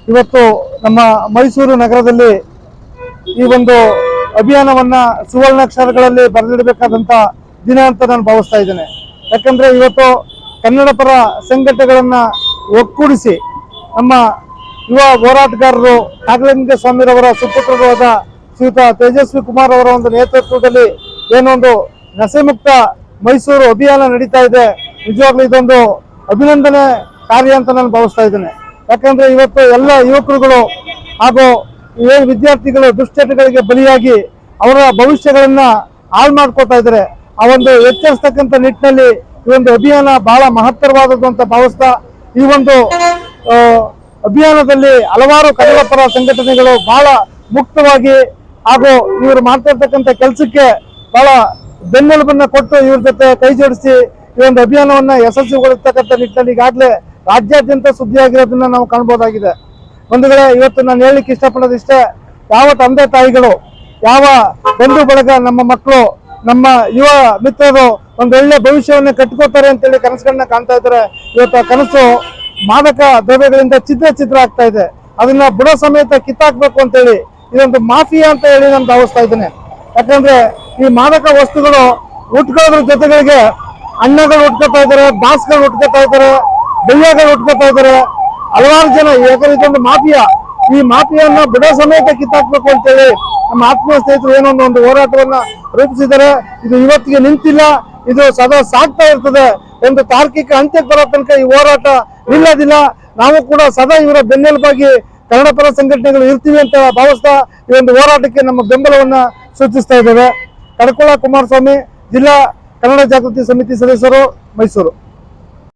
ಇವತ್ತು ನಮ್ಮ ಮೈಸೂರು ನಗರದಲ್ಲಿ ಈ ಒಂದು ಅಭಿಯಾನವನ್ನ ಸುವರ್ಣಾಕ್ಷರಗಳಲ್ಲಿ ಬರೆದಿಡಬೇಕಾದಂತ ದಿನ ಅಂತ ನಾನು ಭಾವಿಸ್ತಾ ಇದ್ದೇನೆ. ಯಾಕಂದ್ರೆ ಇವತ್ತು ಕನ್ನಡ ಪರ ಸಂಘಟನೆಗಳನ್ನ ಒಕ್ಕೂಡಿಸಿ ನಮ್ಮ ಯುವ ಹೋರಾಟಗಾರರು ನಾಗಲಿಂಗ ಸ್ವಾಮಿರವರ ಸುಪುತ್ರರು ಆದ ಶ್ರೀಯುತ ತೇಜಸ್ವಿ ಕುಮಾರ್ ಅವರ ಒಂದು ನೇತೃತ್ವದಲ್ಲಿ ಏನೊಂದು ನಶೆಮುಕ್ತ ಮೈಸೂರು ಅಭಿಯಾನ ನಡೀತಾ ಇದೆ. ನಿಜವಾಗ್ಲೂ ಇದೊಂದು ಅಭಿನಂದನೆ ಕಾರ್ಯ ಅಂತ ನಾನು ಭಾವಿಸ್ತಾ ಇದ್ದೇನೆ. ಯಾಕಂದ್ರೆ ಇವತ್ತು ಎಲ್ಲ ಯುವಕರುಗಳು ಹಾಗೂ ವಿದ್ಯಾರ್ಥಿಗಳು ದುಶ್ಚಟಗಳಿಗೆ ಬಲಿಯಾಗಿ ಅವರ ಭವಿಷ್ಯಗಳನ್ನ ಹಾಳು ಮಾಡ್ಕೊತಾ ಇದ್ದಾರೆ. ಆ ಒಂದು ಎಚ್ಚರಿಸ್ತಕ್ಕಂಥ ನಿಟ್ಟಿನಲ್ಲಿ ಈ ಒಂದು ಅಭಿಯಾನ ಬಹಳ ಮಹತ್ತರವಾದದ್ದು ಅಂತ ಭಾವಿಸ್ತಾ, ಈ ಒಂದು ಅಭಿಯಾನದಲ್ಲಿ ಹಲವಾರು ಕನ್ನಡ ಪರ ಸಂಘಟನೆಗಳು ಬಹಳ ಮುಕ್ತವಾಗಿ ಹಾಗೂ ಇವರು ಮಾಡ್ತಾ ಇರ್ತಕ್ಕಂಥ ಕೆಲಸಕ್ಕೆ ಬಹಳ ಬೆನ್ನೆಲುಬನ್ನ ಕೊಟ್ಟು ಇವ್ರ ಜೊತೆ ಕೈ ಜೋಡಿಸಿ ಈ ಒಂದು ಅಭಿಯಾನವನ್ನ ಯಶಸ್ವಿಗೊಳಿಸ್ತಕ್ಕಂಥ ನಿಟ್ಟಿನಲ್ಲಿ ಈಗಾಗಲೇ ರಾಜ್ಯಾದ್ಯಂತ ಸುದ್ದಿಯಾಗಿರೋದನ್ನ ನಾವು ಕಾಣಬಹುದಾಗಿದೆ. ಬಂಧುಗಳೇ, ಇವತ್ತು ನಾನು ಹೇಳಲಿಕ್ಕೆ ಇಷ್ಟಪಡೋದಿಷ್ಟೇ, ಯಾವ ತಂದೆ ತಾಯಿಗಳು, ಯಾವ ಬಂಧು ಬಳಗ, ನಮ್ಮ ಮಕ್ಕಳು, ನಮ್ಮ ಯುವ ಮಿತ್ರರು ಒಂದು ಒಳ್ಳೆ ಭವಿಷ್ಯವನ್ನು ಕಟ್ಕೋತಾರೆ ಅಂತೇಳಿ ಕನಸುಗಳನ್ನ ಕಾಣ್ತಾ ಇದ್ದಾರೆ. ಇವತ್ತು ಆ ಕನಸು ಮಾದಕ ದ್ರವ್ಯಗಳಿಂದ ಛಿದ್ರ ಆಗ್ತಾ ಇದೆ. ಅದನ್ನ ಬುಡ ಸಮೇತ ಕಿತ್ತಾಕ್ಬೇಕು ಅಂತೇಳಿ ಇದೊಂದು ಮಾಫಿಯಾ ಅಂತ ಹೇಳಿ ನಾನು ಭಾವಿಸ್ತಾ ಇದ್ದೇನೆ. ಯಾಕಂದ್ರೆ ಈ ಮಾದಕ ವಸ್ತುಗಳು ಉಟ್ಕೊಳ್ಳೋದ್ರ ಜೊತೆಗಳಿಗೆ ಅಣ್ಣಗಳು ಉಟ್ಕೋತಾ ಇದ್ದಾರೆ, ಬಾಸ್ಗಳು ಉಟ್ಕೋತಾ ಇದ್ದಾರೆ, ದೆಯ್ಯಗಳು ಉಟ್ಕೋತಾ ಇದ್ದಾರೆ, ಹಲವಾರು ಜನ. ಯಾಕಂದ್ರೆ ಇದೊಂದು ಮಾಫಿಯಾ. ಈ ಮಾಫಿಯಾನ ಬುಡ ಸಮೇತ ಕಿತ್ತಾಕ್ಬೇಕು ಅಂತೇಳಿ ನಮ್ಮ ಆತ್ಮೀಯ ಸ್ನೇಹಿತರು ಏನೊಂದು ಹೋರಾಟವನ್ನ ರೂಪಿಸಿದ್ದಾರೆ. ಇದು ಇವತ್ತಿಗೆ ನಿಂತಿಲ್ಲ, ಇದು ಸದಾ ಸಾಗ್ತಾ ಇರ್ತದೆ. ಒಂದು ತಾರ್ಕಿಕ ಅಂತ್ಯಕ್ಕೆ ಬರೋ ತನಕ ಈ ಹೋರಾಟ ನಿಲ್ಲೋದಿಲ್ಲ. ನಾವು ಕೂಡ ಸದಾ ಇವರ ಬೆನ್ನೆಲುಬಾಗಿ ಕನ್ನಡ ಪರ ಸಂಘಟನೆಗಳು ಇರ್ತೀವಿ ಅಂತ ಭಾವಿಸ್ತಾ ಈ ಒಂದು ಹೋರಾಟಕ್ಕೆ ನಮ್ಮ ಬೆಂಬಲವನ್ನ ಸೂಚಿಸ್ತಾ ಇದ್ದೇವೆ. ಕಡಕೋಳ ಕುಮಾರಸ್ವಾಮಿ, ಜಿಲ್ಲಾ ಕನ್ನಡ ಜಾಗೃತಿ ಸಮಿತಿ ಸದಸ್ಯರು, ಮೈಸೂರು.